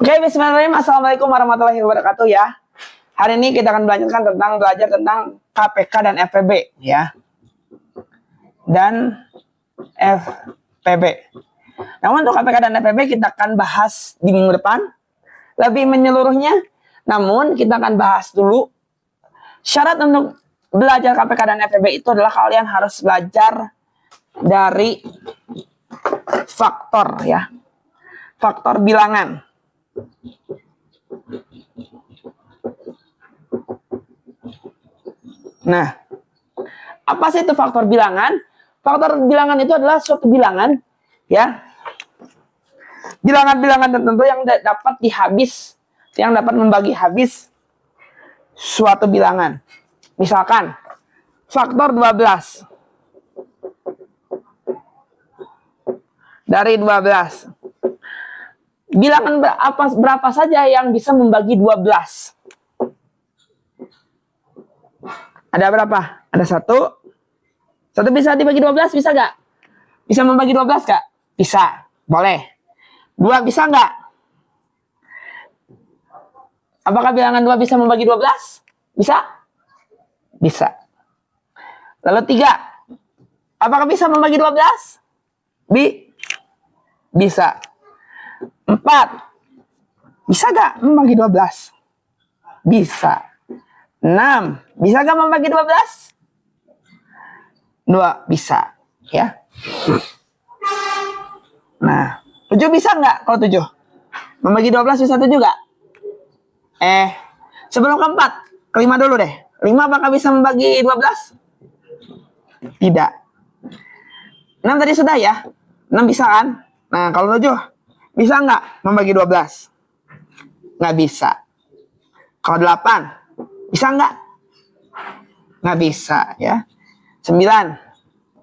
Oke, bismillahirrahmanirrahim. Assalamualaikum warahmatullahi wabarakatuh ya. Hari ini kita akan belajar tentang KPK dan FPB ya. Dan FPB. Namun untuk KPK dan FPB kita akan bahas di minggu depan lebih menyeluruhnya. Namun kita akan bahas dulu syarat untuk belajar KPK dan FPB itu adalah kalian harus belajar dari faktor ya. Faktor bilangan. Nah, apa sih itu faktor bilangan? Faktor bilangan itu adalah suatu bilangan, ya. Bilangan-bilangan tertentu yang dapat yang dapat membagi habis suatu bilangan. Misalkan, faktor 12 dari 12. Bilangan berapa saja yang bisa membagi 12? Ada berapa? Ada 1. 1 bisa dibagi 12, bisa nggak? Bisa membagi 12 nggak? Bisa, boleh. 2 bisa nggak? Apakah bilangan 2 bisa membagi 12? Bisa? Bisa. Lalu 3. Apakah bisa membagi 12? Bisa. 4. Bisa gak membagi 12? Bisa. 6. Bisa gak membagi 12? 2. Bisa. Ya. Nah. 7 bisa gak kalau 7? Membagi 12 bisa 7 gak? Sebelum keempat. Kelima dulu deh. 5 apakah bisa membagi 12? Tidak. 6 tadi sudah ya. 6 bisa kan? Nah kalau 7. Bisa nggak membagi 12? Nggak bisa. Kalau 8, bisa nggak? Nggak bisa, ya. 9,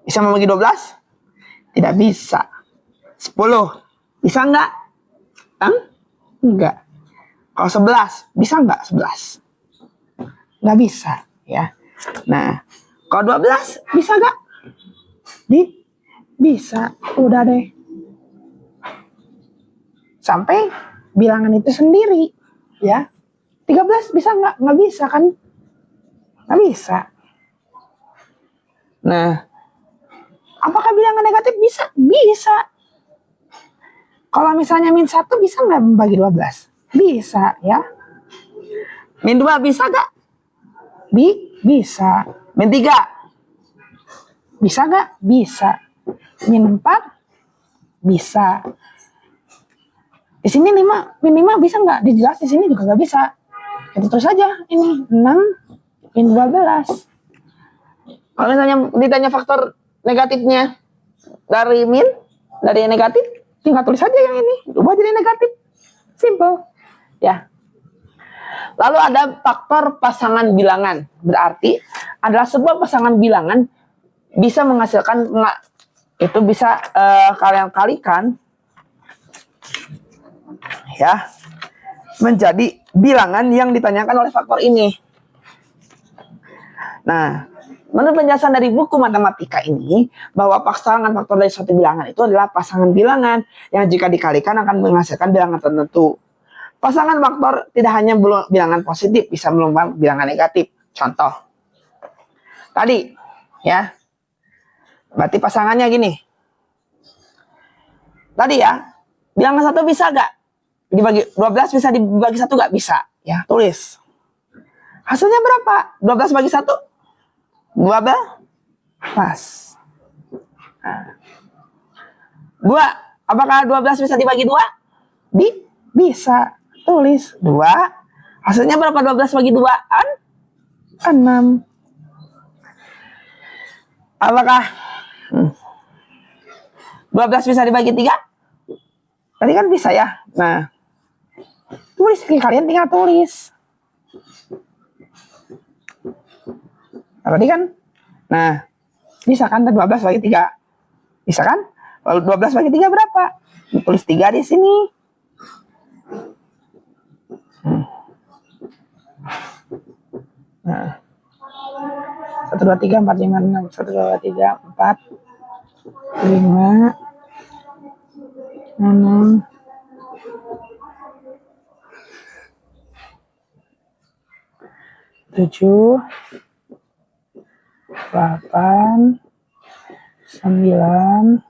bisa membagi 12? Tidak bisa. 10, bisa nggak? Nggak. Kalau 11, bisa nggak 11? Nggak bisa, ya. Nah, kalau 12, bisa nggak? Bisa. Udah deh. Sampai bilangan itu sendiri, ya. 13 bisa nggak? Nggak bisa kan? Nggak bisa. Nah, apakah bilangan negatif bisa? Bisa. Kalau misalnya -1 bisa nggak membagi 12? Bisa, ya. -2 bisa nggak? Bisa. -3 bisa nggak? Bisa. -4 bisa. Di sini 5 bisa nggak? Dijelas di sini juga nggak bisa. Itu terus saja. Ini 6 -12. Kalau misalnya ditanya faktor negatifnya dari negatif, tinggal tulis saja yang ini. Ubah jadi negatif. Simple. Ya. Lalu ada faktor pasangan bilangan. Berarti adalah sebuah pasangan bilangan bisa menghasilkan, itu bisa kalian kalikan ya menjadi bilangan yang ditanyakan oleh faktor ini. Nah, menurut penjelasan dari buku matematika ini, bahwa pasangan faktor dari suatu bilangan itu adalah pasangan bilangan yang jika dikalikan akan menghasilkan bilangan tertentu. Pasangan faktor tidak hanya bilangan positif, bisa merupakan bilangan negatif. Contoh tadi, ya. Berarti pasangannya gini. Tadi ya, bilangan 1 bisa gak? Dibagi 12 bisa dibagi 1 gak? Bisa. Ya, tulis. Hasilnya berapa? 12 bagi 1? 12. Nah. 2. Apakah 12 bisa dibagi 2? Bisa. Tulis. 2. Hasilnya berapa 12 bagi 2? 6. Apakah 12 bisa dibagi 3? Tadi kan bisa ya. Nah, tulis, kalian tinggal tulis. Nah, tadi kan. Nah, bisa kan 12 bagi 3? Bisa kan? Lalu 12 bagi 3 berapa? Tulis 3 di sini. Nah. 1, 2, 3, 4, 5, 6. 1, 2, 3, 4, 5, 6, 7, 8, 9,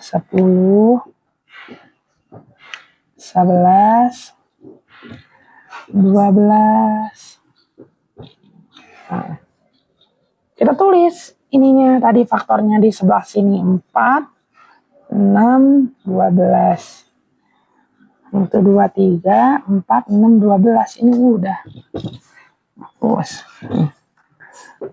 10, 11, 12. Nah, kita tulis ininya tadi faktornya di sebelah sini 4, 6, 12. Itu 2, 3, 4, 6, 12. Ini udah. Hapus.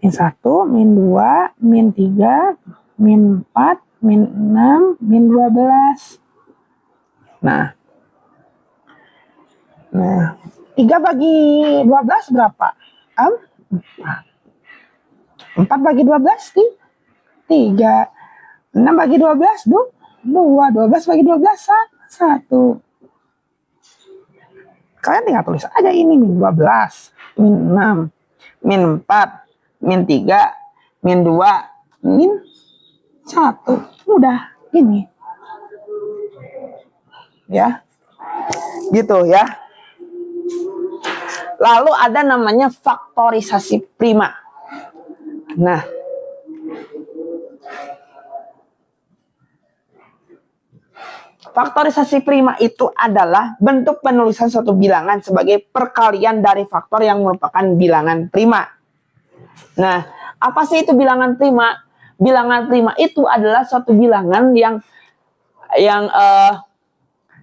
Min 1, min 2, min 3, min 4, min 6, min 12. Nah, 3 bagi 12 berapa? 4. 4 bagi 12, 3. 6 bagi 12, 2. 12 bagi 12, 1. Kalian tinggal tulis aja ini min 12, min 6, min 4, min 3, min 2, min 1. Mudah ini. Ya. Gitu ya. Lalu ada namanya faktorisasi prima. Nah, faktorisasi prima itu adalah bentuk penulisan suatu bilangan sebagai perkalian dari faktor yang merupakan bilangan prima. Nah, apa sih itu bilangan prima? Bilangan prima itu adalah suatu bilangan yang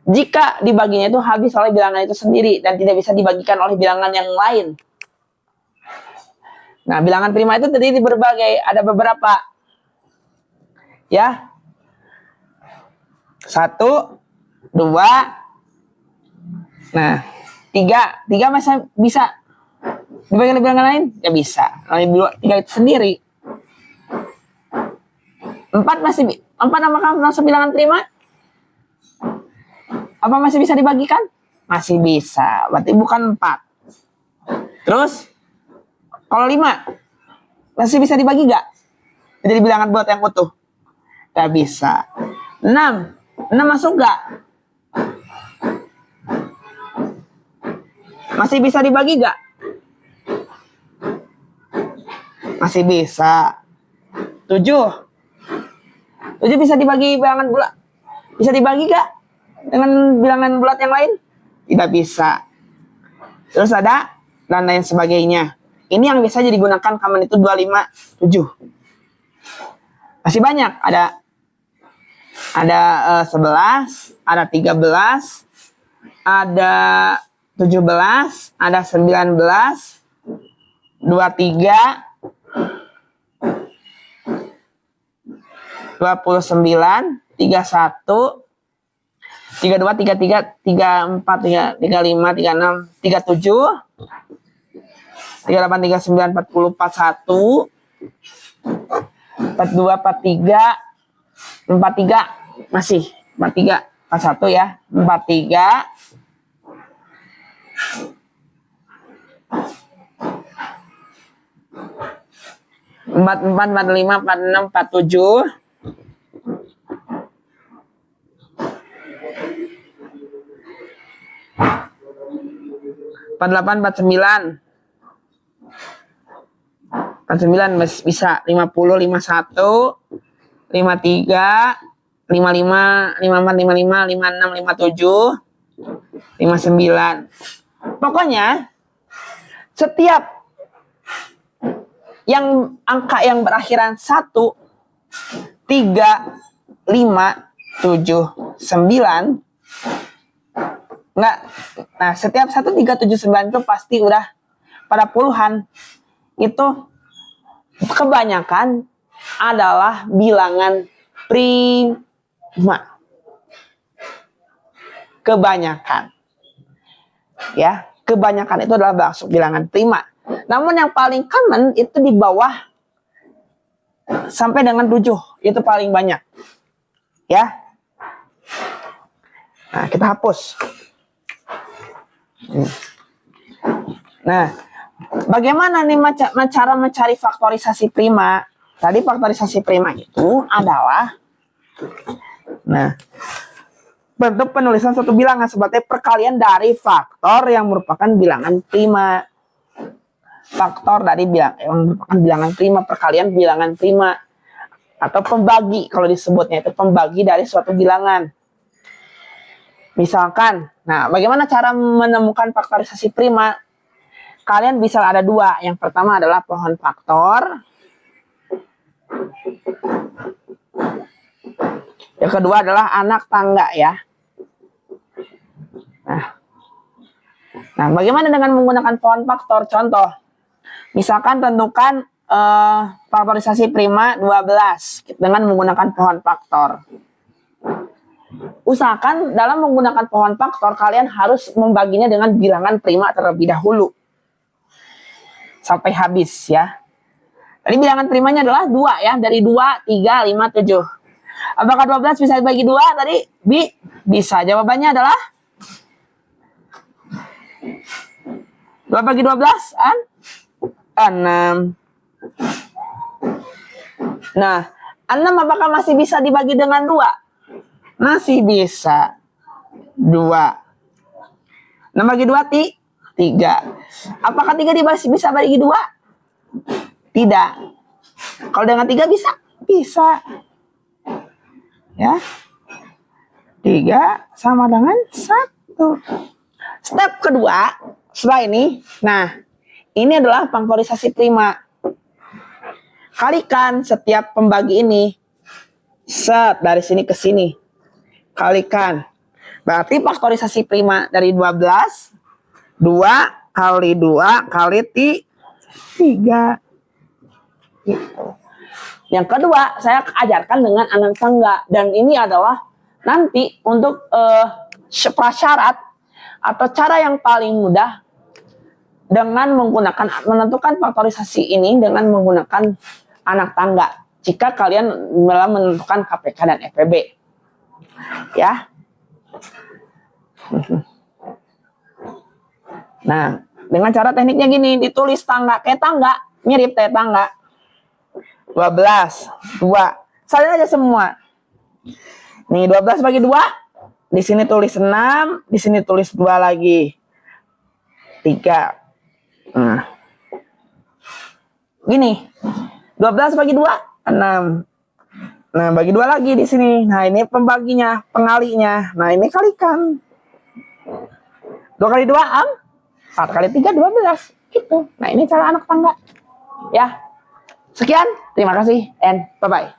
jika dibaginya itu habis oleh bilangan itu sendiri dan tidak bisa dibagikan oleh bilangan yang lain. Nah, bilangan prima itu terdiri berbagai, ada beberapa. Ya. 1, 2, nah 3 masih bisa dibagi oleh bilangan lain? Ya bisa. Oleh 3 itu sendiri. 4 apakah masuk bilangan prima? Apa masih bisa dibagikan? Masih bisa. Berarti bukan 4. Terus kalau 5 masih bisa dibagi gak? Jadi bilangan buat yang utuh? Gak bisa. 6 masuk gak? Masih bisa dibagi gak? Masih bisa. 7 bisa dibagi bilangan bulat? Bisa dibagi gak dengan bilangan bulat yang lain? Tidak bisa. Terus ada dan lain sebagainya. Ini yang biasa digunakan kaman itu 25, 7. Masih banyak. Ada 11, ada 13, ada 17, ada 19, 23, 29, 31, 32, 33, 34, 35, 36, 37, 38, 39, 40, 41, 42, 43, 43 masih 43, 41 ya, 43, 44, 45, 46, 47, 48, 49, 49 bisa 50, 51, 53, 55, 54, 55, 56, 57, 59. Pokoknya setiap yang angka yang berakhiran 1, 3, 5, 7, 9 enggak. Nah, setiap 1, 3, 7, 9 itu pasti udah pada puluhan. Itu kebanyakan adalah bilangan prima. Kebanyakan. Ya, kebanyakan itu adalah masuk bilangan prima. Namun yang paling common itu di bawah sampai dengan 7. Itu paling banyak. Ya. Nah, kita hapus. Nah, bagaimana nih cara mencari faktorisasi prima? Tadi faktorisasi prima itu adalah bentuk penulisan suatu bilangan sebagai perkalian dari faktor yang merupakan bilangan prima. faktor dari yang merupakan bilangan prima, perkalian bilangan prima, atau pembagi kalau disebutnya itu pembagi dari suatu bilangan. Misalkan, nah bagaimana cara menemukan faktorisasi prima? Kalian bisa ada dua. Yang pertama adalah pohon faktor. Yang kedua adalah anak tangga ya. Nah, bagaimana dengan menggunakan pohon faktor? Contoh, misalkan tentukan faktorisasi prima 12 dengan menggunakan pohon faktor. Usahakan dalam menggunakan pohon faktor, kalian harus membaginya dengan bilangan prima terlebih dahulu. Sampai habis ya. Tadi bilangan primanya adalah 2 ya. Dari 2, 3, 5, 7. Apakah 12 bisa dibagi 2 tadi? Bisa. Jawabannya adalah 2 bagi 12 6. Nah, 6 apakah masih bisa dibagi dengan 2? Masih bisa. 2. 6 bagi 2 3. Apakah 3 bisa bagi 2? Tidak. Kalau dengan 3 bisa? Bisa. Ya. 3 sama dengan 1. Step kedua, setelah ini, nah, ini adalah faktorisasi prima. Kalikan setiap pembagi ini. Set, dari sini ke sini. Kalikan. Berarti faktorisasi prima dari 12, 2 kali 2 kali 3. Gitu. Yang kedua, saya ajarkan dengan anak tangga. Dan ini adalah nanti untuk prasyarat atau cara yang paling mudah dengan menentukan faktorisasi ini dengan menggunakan anak tangga. Jika kalian dalam menentukan KPK dan FPB. Ya. Nah, dengan cara tekniknya gini, ditulis tangga kayak tangga, mirip kayak tangga. 12, 2. Salin aja semua. Nih 12 bagi 2. Di sini tulis 6, di sini tulis 2 lagi. 3. Nah. Gini. 12 bagi 2, 6. Nah, bagi 2 lagi di sini. Nah, ini pembaginya, pengalinya. Nah, ini kalikan. 2 kali 2, 4 kali 3, 12. Gitu. Nah, ini cara anak tangga. Ya. Sekian. Terima kasih and bye-bye.